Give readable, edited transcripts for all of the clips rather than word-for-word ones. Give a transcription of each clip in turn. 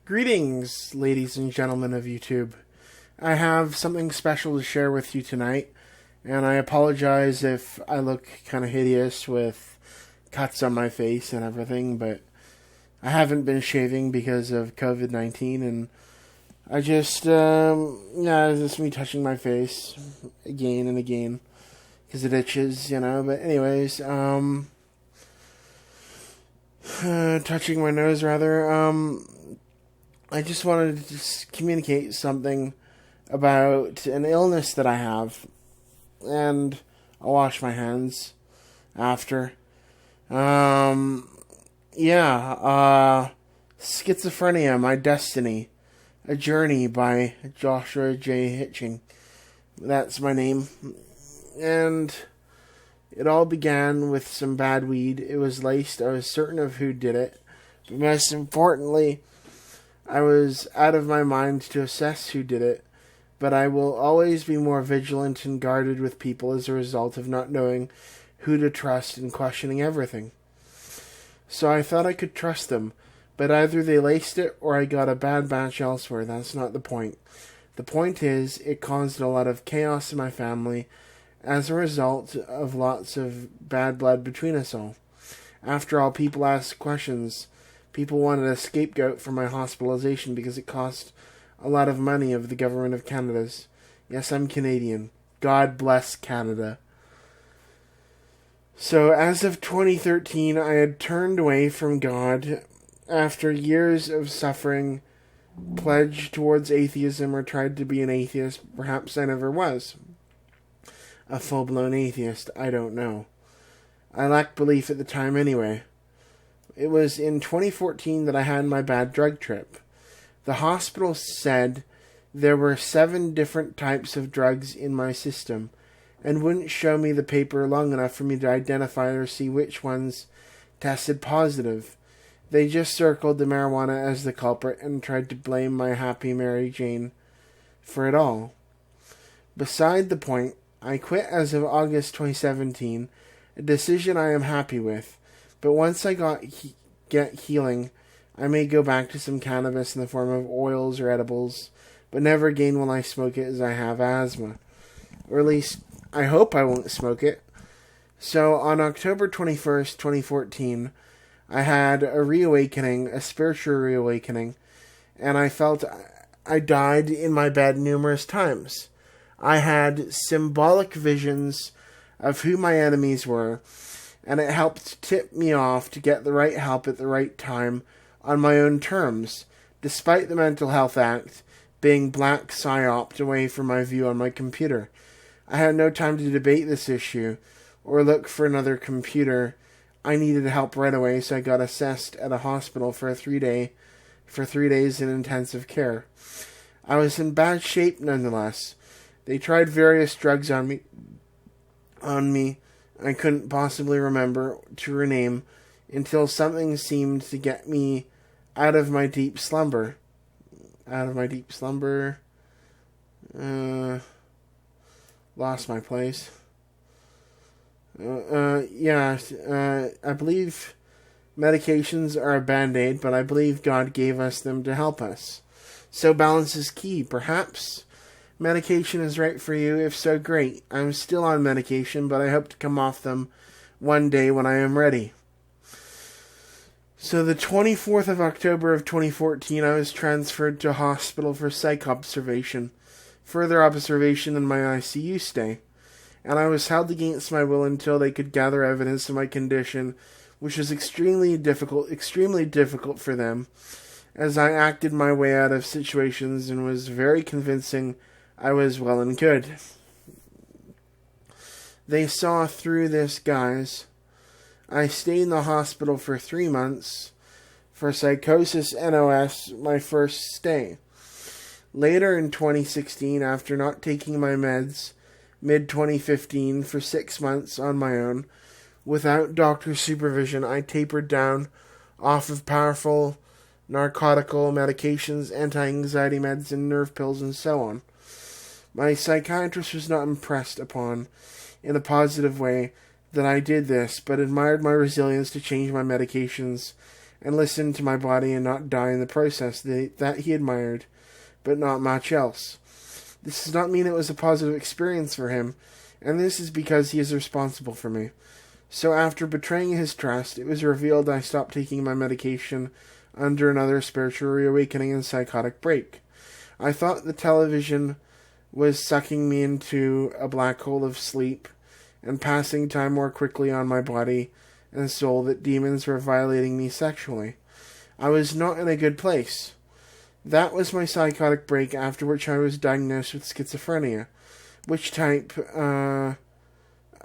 Greetings, ladies and gentlemen of YouTube. I have something special to share with you tonight, and I apologize if I look kind of hideous with cuts on my face and everything, but I haven't been shaving because of COVID-19, and I just, it's just me touching my face again and again, because it itches, but anyways, touching my nose rather, I just wanted to just communicate something about an illness that I have, and I'll wash my hands after. Schizophrenia, My Destiny, A Journey by Joshua J. Hitching. That's my name. And it all began with some bad weed. It was laced. I was certain of who did it. But most importantly, I was out of my mind to assess who did it. But I will always be more vigilant and guarded with people as a result of not knowing who to trust and questioning everything. So I thought I could trust them, but either they laced it or I got a bad batch elsewhere. That's not the point. The point is, it caused a lot of chaos in my family as a result of lots of bad blood between us all. After all, people asked questions. People wanted a scapegoat for my hospitalization because it cost a lot of money of the government of Canada's. Yes, I'm Canadian. God bless Canada. So, as of 2013, I had turned away from God after years of suffering, pledged towards atheism, or tried to be an atheist. Perhaps I never was a full-blown atheist. I don't know. I lacked belief at the time anyway. It was in 2014 that I had my bad drug trip. The hospital said there were 7 different types of drugs in my system, and wouldn't show me the paper long enough for me to identify or see which ones tested positive. They just circled the marijuana as the culprit and tried to blame my happy Mary Jane for it all. Beside the point, I quit as of August 2017, a decision I am happy with, but once I get healing, I may go back to some cannabis in the form of oils or edibles, but never again will I smoke it as I have asthma. Or at least, I hope I won't smoke it. So, on October 21st, 2014, I had a reawakening, a spiritual reawakening, and I felt I died in my bed numerous times. I had symbolic visions of who my enemies were, and it helped tip me off to get the right help at the right time on my own terms, despite the Mental Health Act being black psyoped away from my view on my computer. I had no time to debate this issue or look for another computer. I needed help right away, so I got assessed at a hospital for 3 days in intensive care. I was in bad shape nonetheless. They tried various drugs on me. I couldn't possibly remember to rename until something seemed to get me out of my deep slumber. Lost my place. I believe medications are a band-aid, but I believe God gave us them to help us. So balance is key. Perhaps medication is right for you. If so, great. I'm still on medication, but I hope to come off them one day when I am ready. So the 24th of October of 2014, I was transferred to a hospital for psych observation, further observation in my ICU stay, and I was held against my will until they could gather evidence of my condition, which was extremely difficult for them, as I acted my way out of situations and was very convincing I was well and good. They saw through this, guys. I stayed in the hospital for 3 months for psychosis NOS, my first stay. Later in 2016, after not taking my meds, mid-2015, for 6 months on my own, without doctor supervision, I tapered down off of powerful narcotical medications, anti-anxiety meds, and nerve pills, and so on. My psychiatrist was not impressed upon, in a positive way, that I did this, but admired my resilience to change my medications and listen to my body and not die in the process that he admired, but not much else. This does not mean it was a positive experience for him, and this is because he is responsible for me. So after betraying his trust, it was revealed I stopped taking my medication under another spiritual reawakening and psychotic break. I thought the television was sucking me into a black hole of sleep and passing time more quickly on my body and soul, that demons were violating me sexually. I was not in a good place. That was my psychotic break, after which I was diagnosed with schizophrenia, which type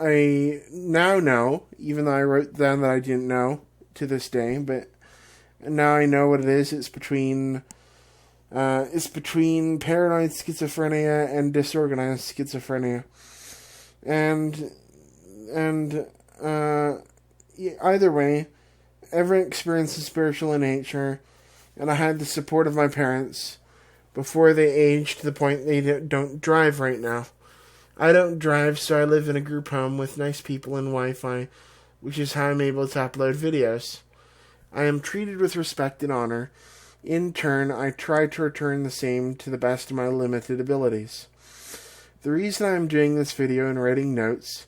I now know, even though I wrote then that I didn't know to this day, but now I know what it is. It's between paranoid schizophrenia and disorganized schizophrenia, and either way, every experience is spiritual in nature, and I had the support of my parents before they aged to the point they don't drive right now. I don't drive, so I live in a group home with nice people and Wi-Fi, which is how I'm able to upload videos. I am treated with respect and honor. In turn, I try to return the same to the best of my limited abilities. The reason I am doing this video and writing notes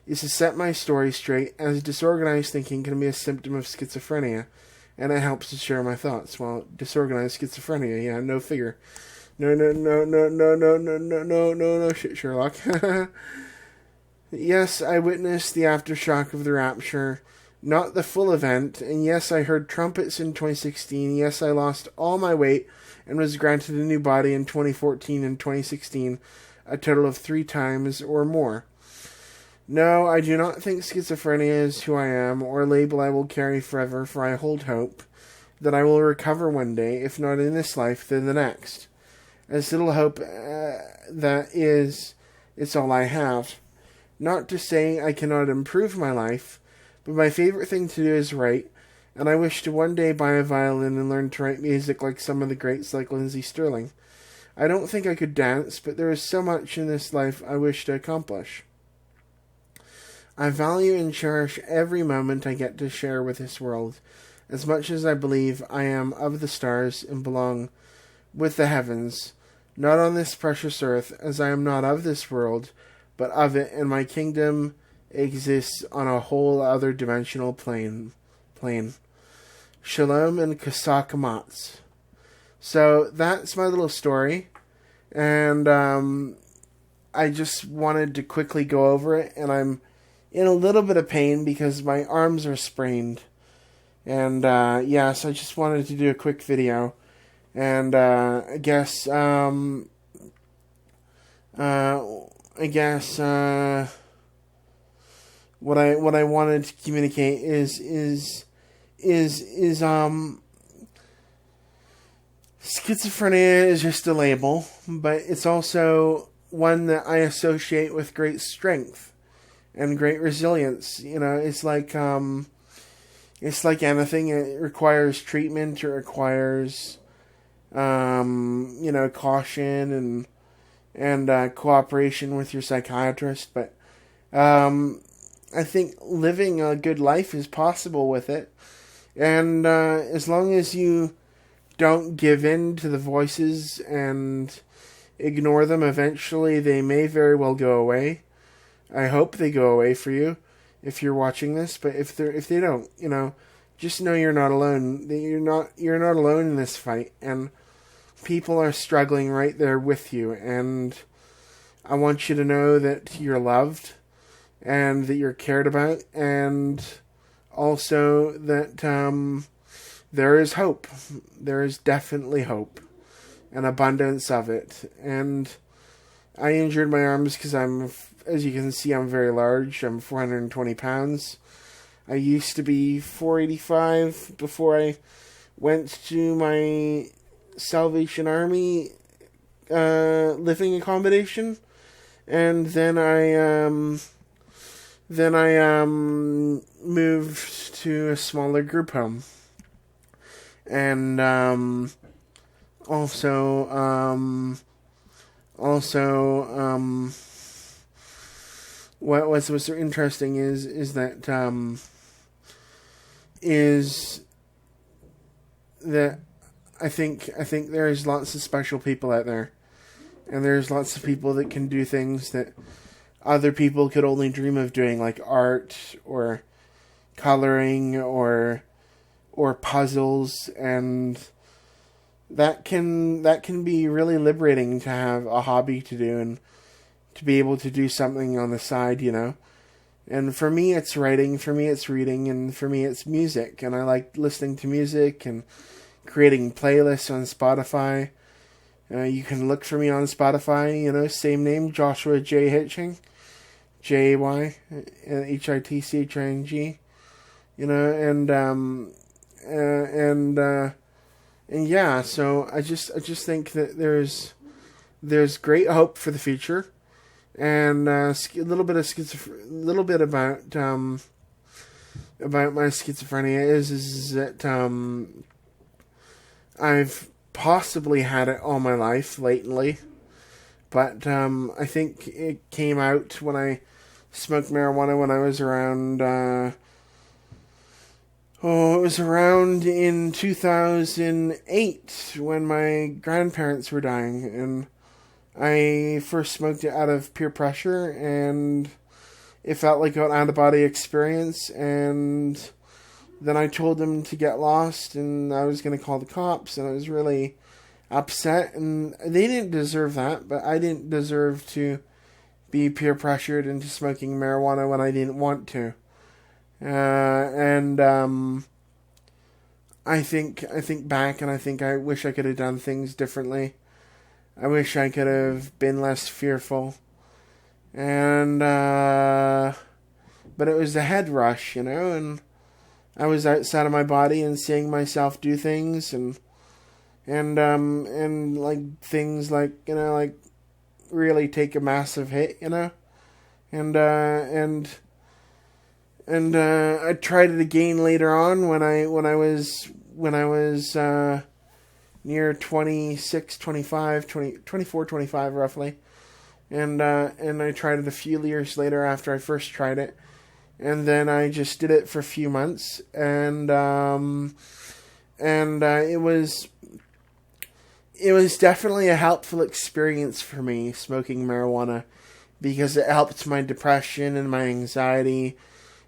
is to set my story straight, as disorganized thinking can be a symptom of schizophrenia, and it helps to share my thoughts. Well, disorganized schizophrenia, yeah, no figure. No, shit, Sherlock. Yes, I witnessed the aftershock of the rapture, not the full event, and yes, I heard trumpets in 2016, yes, I lost all my weight and was granted a new body in 2014 and 2016, a total of 3 times or more. No, I do not think schizophrenia is who I am, or a label I will carry forever, for I hold hope that I will recover one day, if not in this life, then the next. As little hope that is, it's all I have. Not to say I cannot improve my life, but my favorite thing to do is write, and I wish to one day buy a violin and learn to write music like some of the greats like Lindsay Sterling. I don't think I could dance, but there is so much in this life I wish to accomplish. I value and cherish every moment I get to share with this world, as much as I believe I am of the stars and belong with the heavens, not on this precious earth, as I am not of this world, but of it, and my kingdom exists on a whole other dimensional plane. Shalom and Kasakamatz. So that's my little story, and I just wanted to quickly go over it, and I'm in a little bit of pain because my arms are sprained, and so I just wanted to do a quick video. And I guess what I wanted to communicate is schizophrenia is just a label, but it's also one that I associate with great strength and great resilience. You know, it's like anything. It requires treatment. It requires caution and cooperation with your psychiatrist, but I think living a good life is possible with it, and as long as you don't give in to the voices and ignore them, eventually they may very well go away. I hope they go away for you if you're watching this, but if they don't, just know you're not alone. You're not alone in this fight, and people are struggling right there with you, and I want you to know that you're loved and that you're cared about, and also that there is hope. There is definitely hope, an abundance of it. And I injured my arms because as you can see, I'm very large. I'm 420 pounds. I used to be 485 before I went to my Salvation Army living accommodation, and then I moved to a smaller group home, and what was so interesting is that that I think there's lots of special people out there, and there's lots of people that can do things that other people could only dream of doing, like art or coloring or puzzles, and that can be really liberating to have a hobby to do and to be able to do something on the side, you know. And for me, it's writing, for me, it's reading, and for me, it's music. And I like listening to music and creating playlists on Spotify. You can look for me on Spotify, you know, same name, Joshua J. Hitching, JayHitching, you know, and yeah, so I just think that there's great hope for the future. And a little bit about my schizophrenia is that I've possibly had it all my life latently, but I think it came out when I smoked marijuana when I was around. It was around in 2008 when my grandparents were dying, and I first smoked it out of peer pressure, and it felt like an out-of-body experience, and then I told them to get lost, and I was going to call the cops, and I was really upset, and they didn't deserve that, but I didn't deserve to be peer pressured into smoking marijuana when I didn't want to. I think back, and I wish I could have done things differently. I wish I could have been less fearful. And, but it was the head rush, you know, and I was outside of my body and seeing myself do things and like things like, you know, like really take a massive hit, you know, and I tried it again later on when I was near 26, 25, 24, 25 roughly. And I tried it a few years later after I first tried it. And then I just did it for a few months. And it was definitely a helpful experience for me, smoking marijuana, because it helped my depression and my anxiety.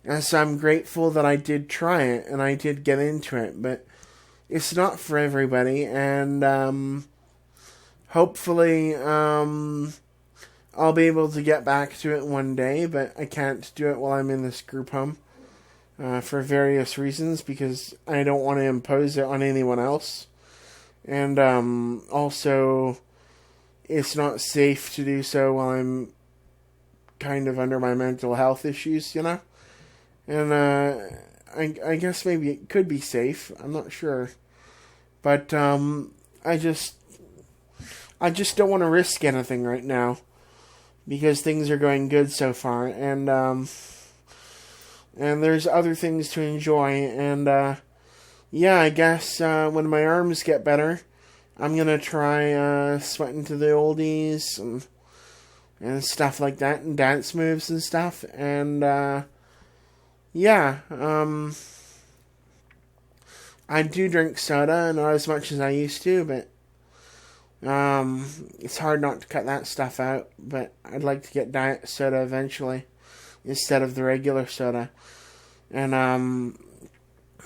And so I'm grateful that I did try it and I did get into it. But it's not for everybody, and hopefully I'll be able to get back to it one day, but I can't do it while I'm in this group home for various reasons, because I don't want to impose it on anyone else, and also it's not safe to do so while I'm kind of under my mental health issues, you know, and I guess maybe it could be safe. I'm not sure. But I just don't want to risk anything right now, because things are going good so far, and there's other things to enjoy, and yeah, I guess when my arms get better, I'm gonna try sweating to the oldies and stuff like that, and dance moves and stuff, and yeah, I do drink soda, not as much as I used to, but it's hard not to cut that stuff out. But I'd like to get diet soda eventually instead of the regular soda. And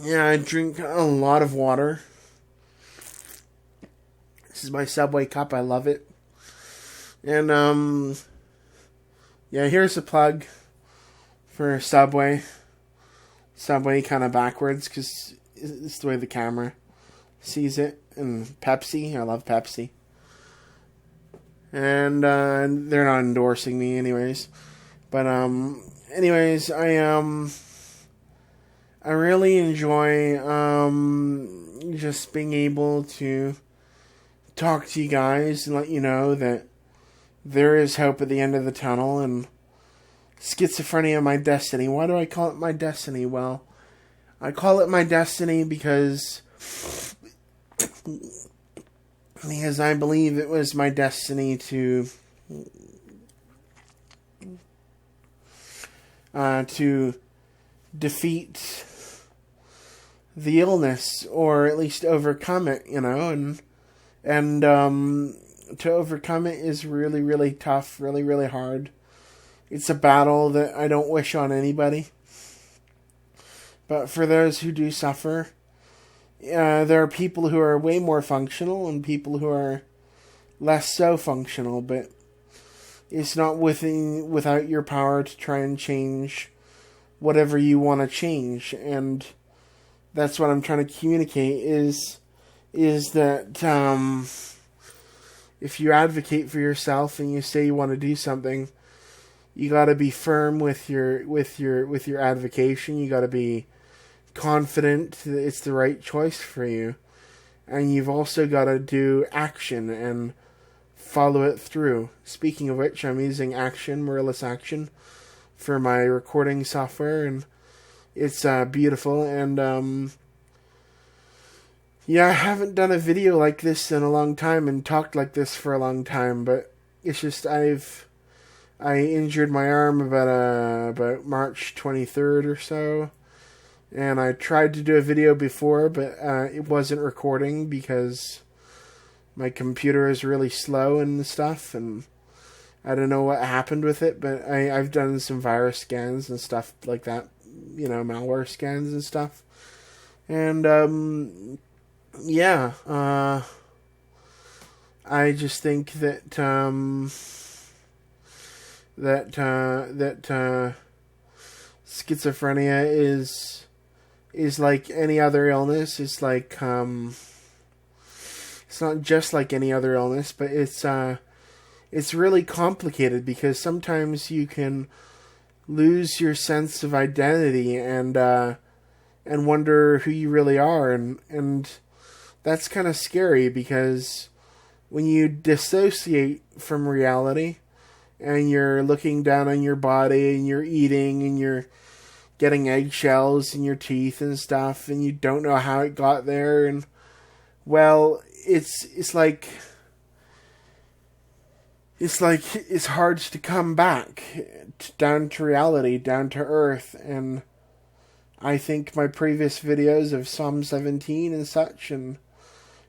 yeah, I drink a lot of water. This is my Subway cup. I love it. And yeah, here's a plug for Subway. Subway kind of backwards because it's the way the camera sees it. And Pepsi, I love Pepsi. And they're not endorsing me anyways. But anyways, I really enjoy just being able to talk to you guys and let you know that there is hope at the end of the tunnel, and schizophrenia, my destiny. Why do I call it my destiny? Well, I call it my destiny because I believe it was my destiny to defeat the illness, or at least overcome it, and to overcome it is really, really tough, really, really hard. It's a battle that I don't wish on anybody. But for those who do suffer, there are people who are way more functional and people who are less so functional, but it's not without your power to try and change whatever you want to change. And that's what I'm trying to communicate is that if you advocate for yourself and you say you want to do something, you got to be firm with your advocation. You got to be confident that it's the right choice for you, and you've also got to do action and follow it through. Speaking of which, I'm using Mirrorless Action for my recording software, and it's beautiful. And I haven't done a video like this in a long time and talked like this for a long time, but it's just I injured my arm about March 23rd or so, and I tried to do a video before, but it wasn't recording because my computer is really slow and stuff, and I don't know what happened with it, but I've done some virus scans and stuff like that, malware scans and stuff, and I just think that schizophrenia is like any other illness. It's like it's not just like any other illness, but it's really complicated because sometimes you can lose your sense of identity and wonder who you really are, and that's kind of scary because when you dissociate from reality and you're looking down on your body and you're eating and you're getting eggshells in your teeth and stuff and you don't know how it got there, and well, it's like it's hard to come back down to reality, down to earth. And I think my previous videos of Psalm 17 and such, and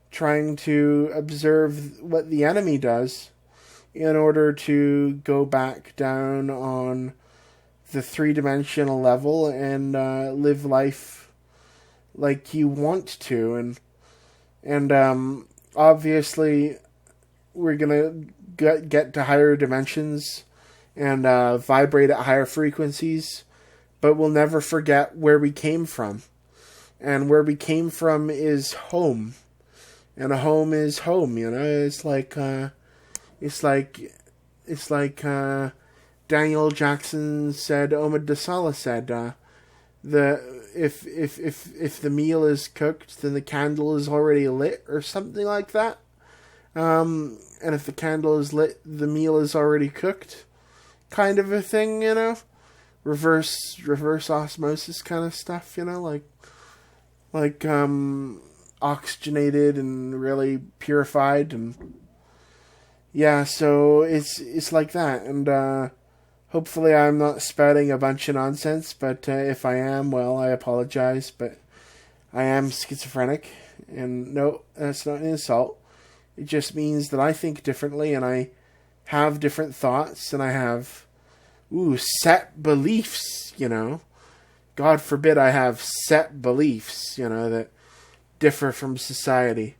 trying to observe what the enemy does in order to go back down on the three-dimensional level and live life like you want to. And obviously we're going to get to higher dimensions and vibrate at higher frequencies, but we'll never forget where we came from. And where we came from is home. And a home is home, It's like Daniel Jackson said, Omid Dasala said, if the meal is cooked, then the candle is already lit, or something like that. And if the candle is lit, the meal is already cooked, kind of a thing, reverse osmosis kind of stuff, like oxygenated and really purified, and so it's like that. And hopefully I'm not spouting a bunch of nonsense, but if I am, well, I apologize, but I am schizophrenic, and no, that's not an insult. It just means that I think differently, and I have different thoughts, and I have set beliefs, God forbid I have set beliefs, that differ from society.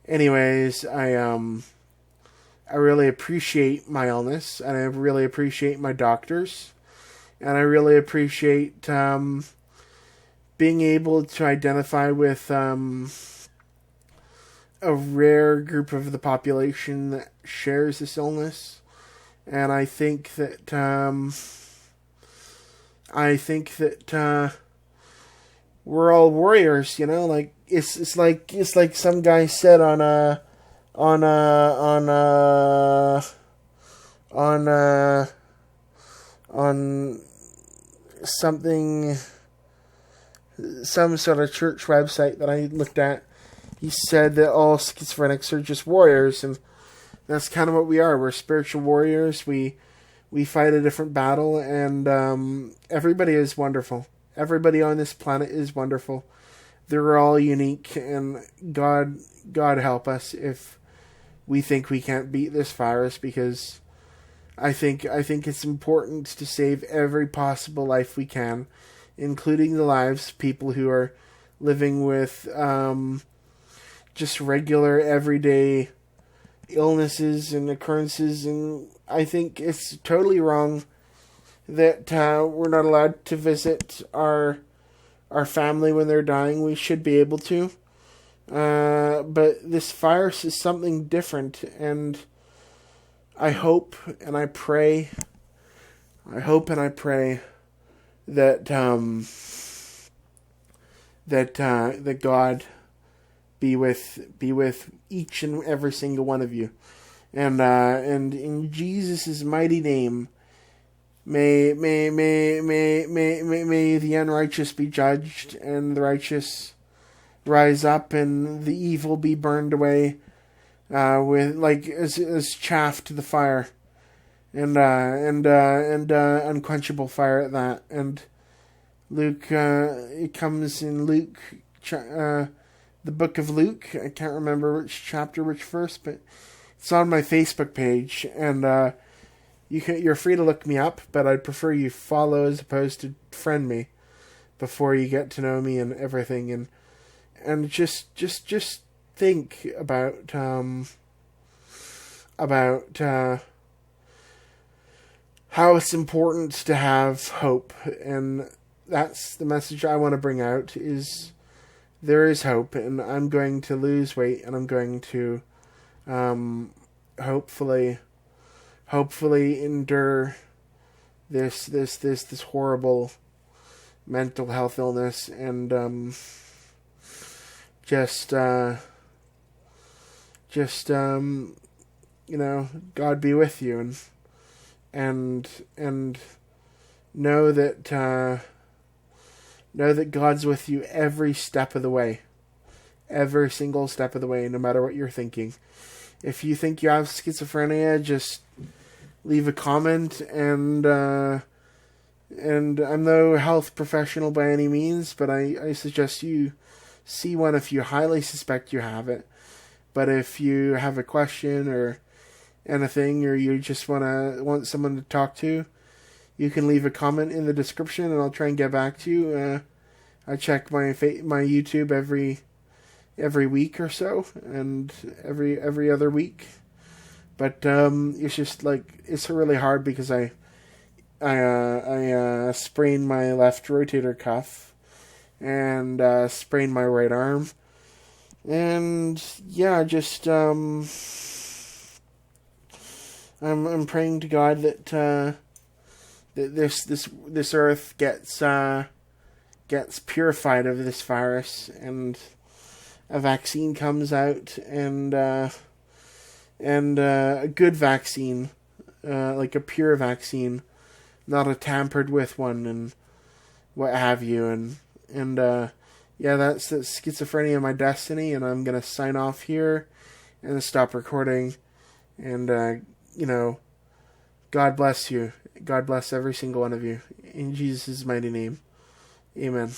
Anyways, I really appreciate my illness, and I really appreciate my doctors, and I really appreciate being able to identify with a rare group of the population that shares this illness. And I think that we're all warriors, like it's like some guy said on something, some sort of church website that I looked at. He said that all schizophrenics are just warriors, and that's kind of what we are. We're spiritual warriors. We fight a different battle, and everybody is wonderful. Everybody on this planet is wonderful. they're all unique, and God help us if we think we can't beat this virus, because I think it's important to save every possible life we can, including the lives of people who are living with just regular everyday illnesses and occurrences. And I think it's totally wrong that we're not allowed to visit our family when they're dying. We should be able to. But this virus is something different, and I hope and I pray that that God be with each and every single one of you, and in Jesus' mighty name, may the unrighteous be judged, and the righteous rise up, and the evil be burned away, with like as chaff to the fire, and unquenchable fire at that. And Luke, it comes in Luke, the book of Luke. I can't remember which chapter, which verse, but it's on my Facebook page, and you're free to look me up, but I'd prefer you follow as opposed to friend me before you get to know me and everything. And just think about how it's important to have hope, and that's the message I want to bring out, is there is hope, and I'm going to lose weight, and I'm going to hopefully endure this horrible mental health illness, and God be with you, and know that God's with you every step of the way, every single step of the way, no matter what you're thinking. If you think you have schizophrenia, just leave a comment, and I'm no health professional by any means, but I suggest you see one if you highly suspect you have it. But if you have a question or anything, or you just want someone to talk to, you can leave a comment in the description, and I'll try and get back to you. I check my YouTube every week or so, and every other week. But it's just like, it's really hard because I sprained my left rotator cuff, and sprained my right arm, and yeah, just I'm praying to God that this earth gets purified of this virus, and a vaccine comes out, and a good vaccine, like a pure vaccine, not a tampered with one, and what have you. And yeah, that's Schizophrenia My Destiny, and I'm gonna sign off here and stop recording. And God bless you. God bless every single one of you. In Jesus' mighty name. Amen.